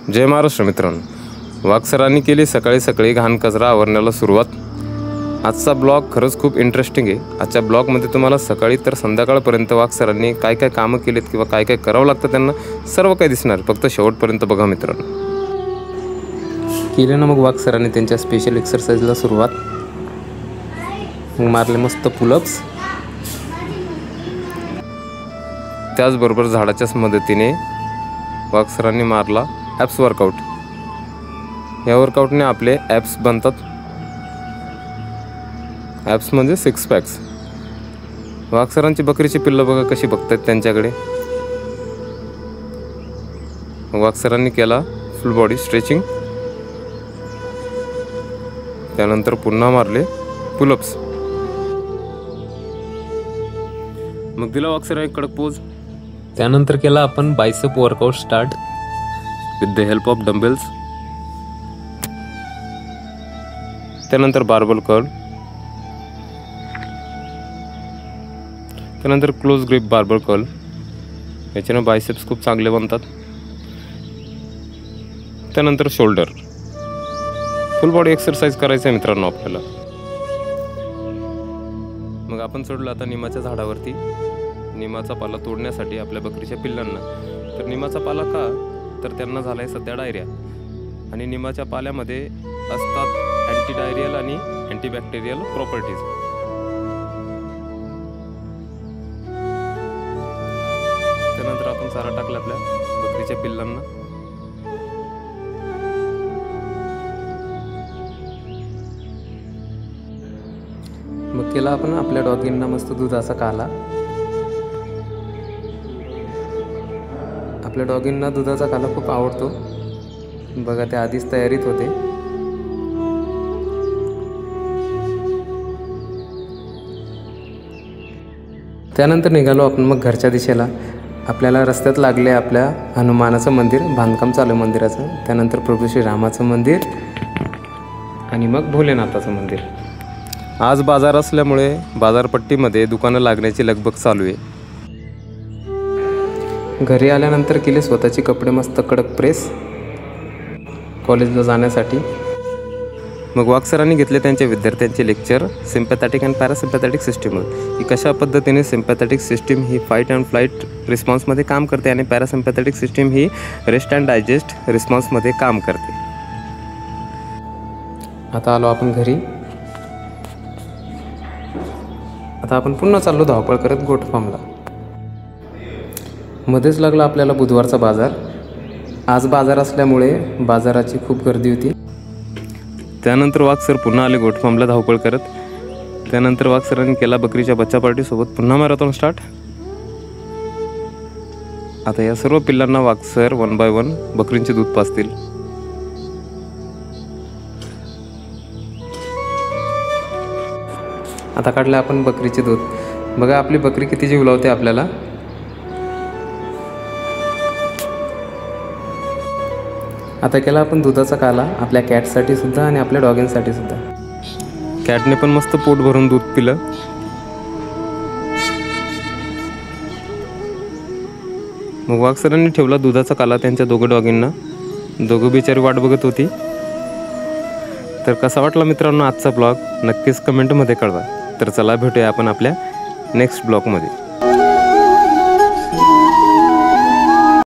जय महाराष्ट्र मित्रांनो, वाघसरांनी केली सकाळी सकाळी घाण कचरा आवरण्याला सुरुवात। आजचा ब्लॉग खरंच खूप इंटरेस्टिंग आहे। आजच्या ब्लॉगमध्ये तुम्हाला सकाळी तर संध्याकाळपर्यंत वाघसरांनी काय काय कामं केलीत किंवा काय काय करावं लागतं त्यांना सर्व काही दिसणार। फक्त शेवटपर्यंत बघा मित्रांनो। केले ना मग वाघसरांनी त्यांच्या स्पेशल एक्सरसाइजला सुरुवात। मारले मस्त पुलअप्स, त्याचबरोबर झाडाच्याच मदतीने वाघसरांनी मारला ॲप्स वर्कआउट। या वर्कआउटने आपले ॲप्स बनतात। ॲप्स म्हणजे 6 पॅक्स। वाघसरांची बकरीची पिल्लं बघा कशी बघतात त्यांच्याकडे। वाघसरांनी केला फुल बॉडी स्ट्रेचिंग, त्यानंतर पुन्हा मारले पुलअप्स। मग दिला वाघसरांनी कडक पोज। त्यानंतर केला आपण bicep workout start with the help of dumbbells. त्यानंतर बार्बल कर्ल, त्यानंतर क्लोज ग्रिप बार्बल कर्ल। याच्याने बायसेप्स खूप चांगले बनतात। त्यानंतर शोल्डर। फुल बॉडी एक्सरसाइज करायचं आहे मित्रांनो आपल्याला। मग आपण चढलो आता निमाच्या झाडावरती निमाचा पाला तोडण्यासाठी आपल्या बकरीच्या पिल्लांना। तर निमाचा पाला का, तर त्यांना झालाय सध्या डायरिया, आणि निमाच्या पाल्यामध्ये असतात अँटी डायरियल आणि अँटीबॅक्टेरियल प्रॉपर्टीज। त्यानंतर आपण चारा टाकला आपल्या बकरीच्या पिल्लांना। मग केला आपण आपल्या डॉगींना मस्त दुधाचा काला। आपल्या डॉगींना दुधाचा काला खूप आवडतो बघा, ते आधीच तयारीत होते। त्यानंतर निघालो आपण मग घरच्या दिशेला। आपल्याला रस्त्यात लागले आपल्या हनुमानाचं मंदिर, बांधकाम चालू मंदिराचं। त्यानंतर प्रभू श्रीरामाचं मंदिर आणि मग भोलेनाथाचं मंदिर। आज बाजार असल्यामुळे बाजारपट्टीमध्ये दुकानं लागण्याची लगबग चालू आहे। घरी आल्यानंतर केले स्वतःचे कपडे मस्त कडक प्रेस कॉलेजला जाण्यासाठी। मग वाघसरांनी घेतले त्यांच्या विद्यार्थ्यांचे लेक्चर सिम्पॅथॅटिक अँड पॅरासिम्पॅथॅटिक सिस्टीमवर, की कशा पद्धतीने सिम्पॅथॅटिक सिस्टीम ही फाईट अँड फ्लाईट रिस्पॉन्समध्ये काम करते आणि पॅरासिम्पॅथॅटिक सिस्टीम ही रेस्ट अँड डायजेस्ट रिस्पॉन्समध्ये काम करते। आता आलो आपण घरी। आता आपण पुन्हा चाललो धावपळ करत गोट फार्मला। मध्येच लागला आपल्याला बुधवारचा बाजार। आज बाजार असल्यामुळे बाजाराची खूप गर्दी होती। त्यानंतर वाघसर पुन्हा आले गोट फार्मला धावपळ करत। त्यानंतर वाघसरांनी केला बकरीच्या बच्चा पार्टीसोबत पुन्हा मॅरेथॉन स्टार्ट। आता या सर्व पिल्लांना वाघसर 1 बाय 1 बकरींचे दूध पाजतील। आता काढले आपण बकरीचे दूध। बघा आपली बकरी किती जीव लावते आपल्याला। आता केला आपण दुधाचा काला आपल्या कॅटसाठी सुद्धा आणि आपल्या डॉगींसाठी सुद्धा। कॅटने पण मस्त पोट भरून दूध पिलं। मग वाघसरांनी ठेवला दुधाचा काला त्यांच्या दोघं डॉगींना। दोघं बिचारी वाट बघत होती। तर कसा वाटला मित्रांनो आजचा ब्लॉग, नक्कीच कमेंटमध्ये कळवा। तर चला भेटूया आपण आपल्या नेक्स्ट ब्लॉगमध्ये।